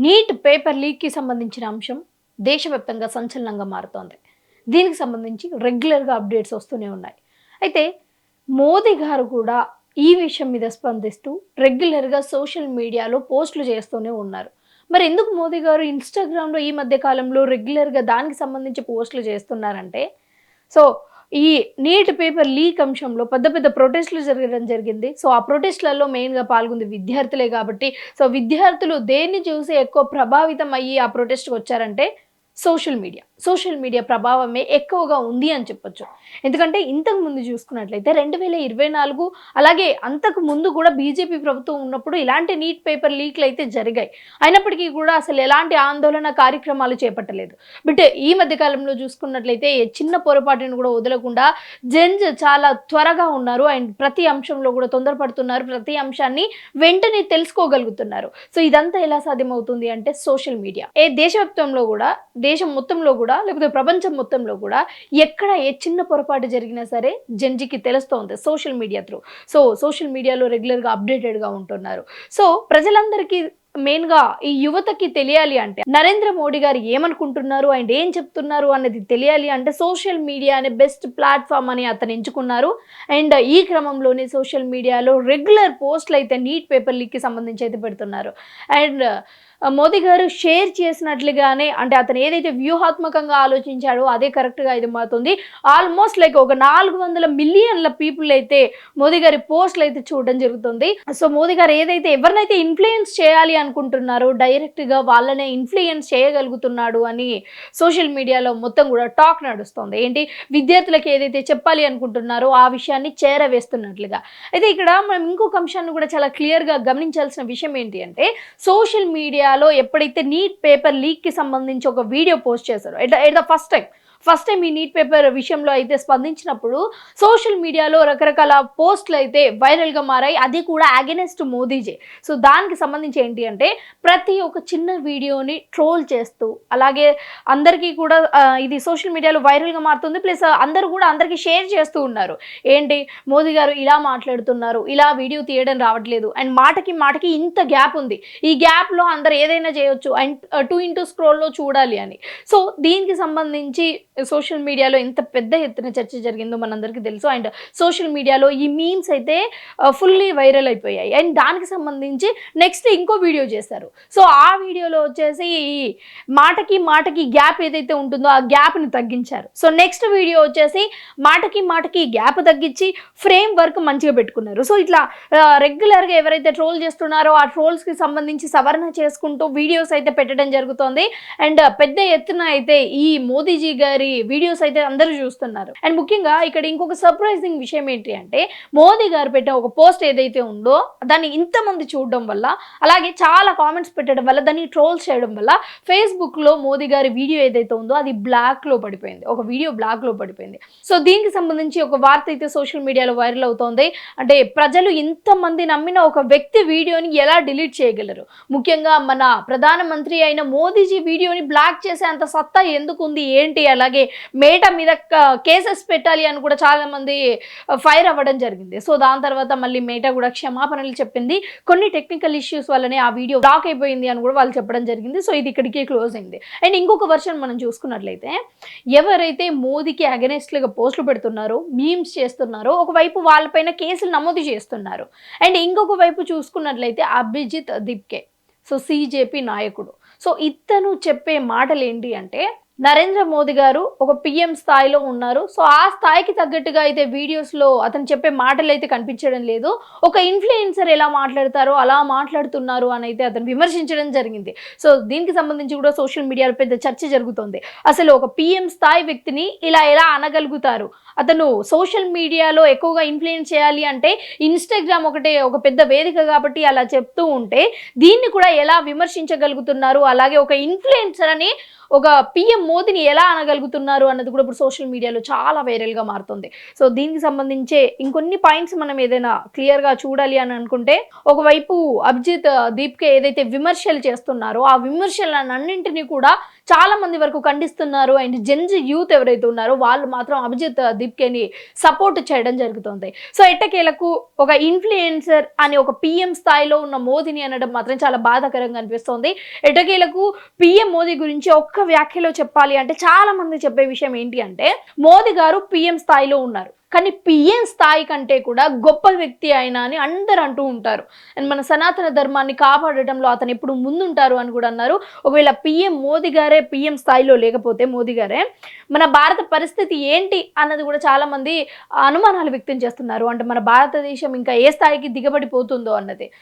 Neat paper లీక్‌కి సంబంధించిన అంశం దేశవ్యాప్తంగా సంచలనంగా మారుతోంది. దీనికి సంబంధించి రెగ్యులర్‌గా అప్డేట్స్ వస్తూనే ఉన్నాయి. అయితే మోదీ గారు కూడా ఈ విషయం మీద స్పందిస్తూ రెగ్యులర్‌గా సోషల్ మీడియాలో పోస్టులు చేస్తూనే ఉన్నారు. మరి ఎందుకు మోదీ గారు ఇన్‌స్టాగ్రామ్‌లో ఈ మధ్య కాలంలో రెగ్యులర్‌గా దానికి సంబంధించి పోస్టులు చేస్తున్నారంటే, సో, ఈ నీట్ పేపర్ లీక్ అంశంలో పెద్ద పెద్ద ప్రొటెస్ట్‌లు జరగడం జరిగింది. సో, ఆ ప్రొటెస్ట్‌లలో మెయిన్‌గా పాల్గొంది విద్యార్థులే కాబట్టి, సో, విద్యార్థులు దేన్ని చూసి ఎక్కువ ప్రభావితం అయ్యి ఆ ప్రొటెస్ట్‌కి వచ్చారంటే సోషల్ మీడియా. సోషల్ మీడియా ప్రభావమే ఎక్కువగా ఉంది అని చెప్పొచ్చు. ఎందుకంటే ఇంతకు ముందు చూసుకున్నట్లయితే 2024 అలాగే అంతకు ముందు కూడా బీజేపీ ప్రభుత్వం ఉన్నప్పుడు ఇలాంటి నీట్ పేపర్ లీక్‌లయితే జరిగాయి. అయినప్పటికీ కూడా అసలు ఎలాంటి ఆందోళన కార్యక్రమాలు చేపట్టలేదు. బట్ ఈ మధ్య కాలంలో చూసుకున్నట్లయితే చిన్న పొరపాటును కూడా వదలకుండా చాలా త్వరగా ఉన్నారు. అండ్ ప్రతి అంశంలో కూడా తొందరపడుతున్నారు. ప్రతి అంశాన్ని వెంటనే తెలుసుకోగలుగుతున్నారు. సో, ఇదంతా ఎలా సాధ్యమవుతుంది అంటే సోషల్ మీడియా. దేశవ్యాప్తంలో కూడా దేశం మొత్తంలో కూడా లేకపోతే ప్రపంచం మొత్తంలో కూడా ఎక్కడ ఏ చిన్న పొరపాటు జరిగినా సరే జెన్‌జీకి తెలుస్తోంది social media through. So, social మీడియాలో రెగ్యులర్‌గా అప్డేటెడ్‌గా ఉంటున్నారు. సో, ప్రజలందరికీ మెయిన్‌గా ఈ యువతకి తెలియాలి అంటే నరేంద్ర మోడీ గారు ఏమనుకుంటున్నారు అండ్ ఏం చెప్తున్నారు అన్నది తెలియాలి అంటే సోషల్ మీడియా అనే బెస్ట్ ప్లాట్‌ఫామ్ అని అతను ఎంచుకున్నారు. అండ్ ఈ క్రమంలోనే సోషల్ మీడియాలో రెగ్యులర్ పోస్ట్‌లు అయితే నీట్ పేపర్ లీక్‌కి సంబంధించి అయితే పెడుతున్నారు. అండ్ మోదీ గారు షేర్ చేసినట్లుగానే అంటే అతను ఏదైతే వ్యూహాత్మకంగా ఆలోచించాడో అదే కరెక్ట్‌గా అయితే మారుతుంది. ఆల్మోస్ట్ లైక్ ఒక 400 మిలియన్ల పీపుల్ అయితే మోదీ గారి పోస్ట్‌లు అయితే చూడడం జరుగుతుంది. సో, మోదీ గారు ఏదైతే ఎవరినైతే ఇన్‌ఫ్లుయెన్స్ చేయాలి అనుకుంటున్నారో డైరెక్ట్‌గా వాళ్ళనే ఇన్‌ఫ్లుయెన్స్ చేయగలుగుతున్నాడు అని సోషల్ మీడియాలో మొత్తం కూడా టాక్ నడుస్తోంది. ఏంటి విద్యార్థులకు ఏదైతే చెప్పాలి అనుకుంటున్నారో ఆ విషయాన్ని చేరవేస్తున్నట్లుగా. అయితే ఇక్కడ మనం ఇంకొక అంశాన్ని కూడా చాలా క్లియర్‌గా గమనించాల్సిన విషయం ఏంటి అంటే సోషల్ మీడియాలో ఎప్పుడైతే నీట్ పేపర్ లీక్‌కి సంబంధించి ఒక వీడియో పోస్ట్ చేశారో ఎట్ ద ఫస్ట్ టైం ఈ నీట్ పేపర్ విషయంలో అయితే స్పందించినప్పుడు సోషల్ మీడియాలో రకరకాల పోస్టులు అయితే వైరల్‌గా మారాయి. అది కూడా అగైనెస్ట్ మోదీజీ. సో, దానికి సంబంధించి ఏంటి అంటే ప్రతి ఒక్క చిన్న వీడియోని ట్రోల్ చేస్తూ అలాగే అందరికీ కూడా ఇది సోషల్ మీడియాలో వైరల్‌గా మారుతుంది. ప్లస్ అందరూ కూడా అందరికీ షేర్ చేస్తూ ఉన్నారు. ఏంటి మోదీ గారు ఇలా మాట్లాడుతున్నారు, ఇలా వీడియో తీయడం రావట్లేదు అండ్ మాటకి ఇంత గ్యాప్ ఉంది. ఈ గ్యాప్‌లో అందరూ ఏదైనా చేయొచ్చు అండ్ 2 స్క్రోల్‌లో చూడాలి అని. సో, దీనికి సంబంధించి సోషల్ మీడియాలో ఎంత పెద్ద ఎత్తున చర్చ జరిగిందో మనందరికీ తెలుసు. అండ్ సోషల్ మీడియాలో ఈ మీమ్స్ అయితే ఫుల్లీ వైరల్ అయిపోయాయి. అండ్ దానికి సంబంధించి నెక్స్ట్ ఇంకో వీడియో చేశారు. సో, ఆ వీడియోలో వచ్చేసి ఈ మాటకి గ్యాప్ ఏదైతే ఉంటుందో ఆ గ్యాప్‌ని తగ్గించారు. సో, నెక్స్ట్ వీడియో వచ్చేసి మాటకి గ్యాప్ తగ్గించి ఫ్రేమ్ వర్క్ మంచిగా పెట్టుకున్నారు. సో, ఇట్లా రెగ్యులర్‌గా ఎవరైతే ట్రోల్ చేస్తున్నారో ఆ ట్రోల్స్‌కి సంబంధించి సవరణ చేసుకుంటూ వీడియోస్ అయితే పెట్టడం జరుగుతోంది. అండ్ పెద్ద ఎత్తున అయితే ఈ మోదీజీ గారి వీడియోస్ అయితే అందరూ చూస్తున్నారు. అండ్ ముఖ్యంగా ఇక్కడ ఇంకొక సర్ప్రైజింగ్ విషయం ఏంటి అంటే మోదీ గారు పెట్టిన ఒక పోస్ట్ ఏదైతే ఉందో దాన్ని ఇంతమంది చూడడం వల్ల అలాగే చాలా కామెంట్స్ పెట్టడం వల్ల దాన్ని ట్రోల్స్ చేయడం వల్ల ఫేస్బుక్‌లో మోదీ గారి వీడియో ఏదైతే ఉందో అది బ్లాక్‌లో పడిపోయింది. ఒక వీడియో బ్లాక్‌లో పడిపోయింది. సో, దీనికి సంబంధించి ఒక వార్త అయితే సోషల్ మీడియాలో వైరల్ అవుతోంది. అంటే ప్రజలు ఇంతమంది నమ్మిన ఒక వ్యక్తి వీడియోని ఎలా డిలీట్ చేయగలరు? ముఖ్యంగా మన ప్రధానమంత్రి అయిన మోదీజీ వీడియోని బ్లాక్ చేసే అంత సత్తా ఎందుకుంది ఏంటి అలాగే మేటా మీద కేసెస్ పెట్టాలి అని కూడా చాలా మంది ఫైర్ అవ్వడం జరిగింది. సో, దాని తర్వాత మళ్ళీ మేటా కూడా క్షమాపణలు చెప్పింది. కొన్ని టెక్నికల్ ఇష్యూస్ వల్లనే ఆ వీడియో బ్లాక్ అయిపోయింది అని కూడా వాళ్ళు చెప్పడం జరిగింది. సో, ఇది ఇక్కడికే క్లోజ్ అయింది. అండ్ ఇంకొక వర్షన్ మనం చూసుకున్నట్లయితే ఎవరైతే మోదీకి అగెనెస్ట్‌గా పోస్టులు పెడుతున్నారో మీమ్స్ చేస్తున్నారో ఒకవైపు వాళ్ళపైన కేసులు నమోదు చేస్తున్నారు. అండ్ ఇంకొక వైపు చూసుకున్నట్లయితే అభిజిత్ దిప్కే సో, సీజేపీ నాయకుడు. సో, ఇతను చెప్పే మాటలు ఏంటి అంటే నరేంద్ర మోదీ గారు ఒక పీఎం స్థాయిలో ఉన్నారు. సో, ఆ స్థాయికి తగ్గట్టుగా అయితే వీడియోస్‌లో అతను చెప్పే మాటలు అయితే కనిపించడం లేదు. ఒక ఇన్‌ఫ్లుయెన్సర్ ఎలా మాట్లాడతారో అలా మాట్లాడుతున్నారు అని అయితే అతను విమర్శించడం జరిగింది. సో, దీనికి సంబంధించి కూడా సోషల్ మీడియాలో పెద్ద చర్చ జరుగుతోంది. అసలు ఒక పీఎం స్థాయి వ్యక్తిని ఇలా ఎలా అనగలుగుతారు? అతను సోషల్ మీడియాలో ఎక్కువగా ఇన్‌ఫ్లుయెన్స్ చేయాలి అంటే ఇన్‌స్టాగ్రామ్ ఒకటే ఒక పెద్ద వేదిక కాబట్టి అలా చెప్తూ ఉంటే దీన్ని కూడా ఎలా విమర్శించగలుగుతున్నారు? అలాగే ఒక ఇన్‌ఫ్లుయెన్సర్ అని ఒక పిఎం మోదీని ఎలా అనగలుగుతున్నారు అన్నది కూడా ఇప్పుడు సోషల్ మీడియాలో చాలా వైరల్గా మారుతుంది. సో దీనికి సంబంధించే ఇంకొన్ని పాయింట్స్ మనం ఏదైనా క్లియర్గా చూడాలి అని అనుకుంటే, ఒకవైపు అభిజిత్ దీప్కే ఏదైతే విమర్శలు చేస్తున్నారో ఆ విమర్శలన్నింటినీ కూడా చాలా మంది వరకు ఖండిస్తున్నారు. అండ్ జెన్జీ యూత్ ఎవరైతే ఉన్నారో వాళ్ళు మాత్రం అభిజిత్ దీప్కేని సపోర్ట్ చేయడం జరుగుతుంది. సో ఎట్టకేలకు ఒక ఇన్ఫ్లుయెన్సర్ అని ఒక పిఎం స్థాయిలో ఉన్న మోదీని అనడం మాత్రం చాలా బాధాకరంగా అనిపిస్తోంది. ఎట్టకేలకు పిఎం మోదీ గురించి ఒక్క వ్యాఖ్యలో చెప్పాలి అంటే చాలా మంది చెప్పే విషయం ఏంటి అంటే, మోదీ గారు పిఎం స్థాయిలో ఉన్నారు, కానీ పిఎం స్థాయి కంటే కూడా గొప్ప వ్యక్తి ఆయన అని అందరూ అంటూ ఉంటారు. అండ్ మన సనాతన ధర్మాన్ని కాపాడటంలో అతను ఎప్పుడు ముందుంటారు అని కూడా అన్నారు. ఒకవేళ పిఎం మోదీ గారే పిఎం స్థాయిలో లేకపోతే మోదీ గారే మన భారత పరిస్థితి ఏంటి అన్నది కూడా చాలా మంది అనుమానాలు వ్యక్తం చేస్తున్నారు. అంటే మన భారతదేశం ఇంకా ఏ స్థాయికి దిగబడిపోతుందో అన్నది.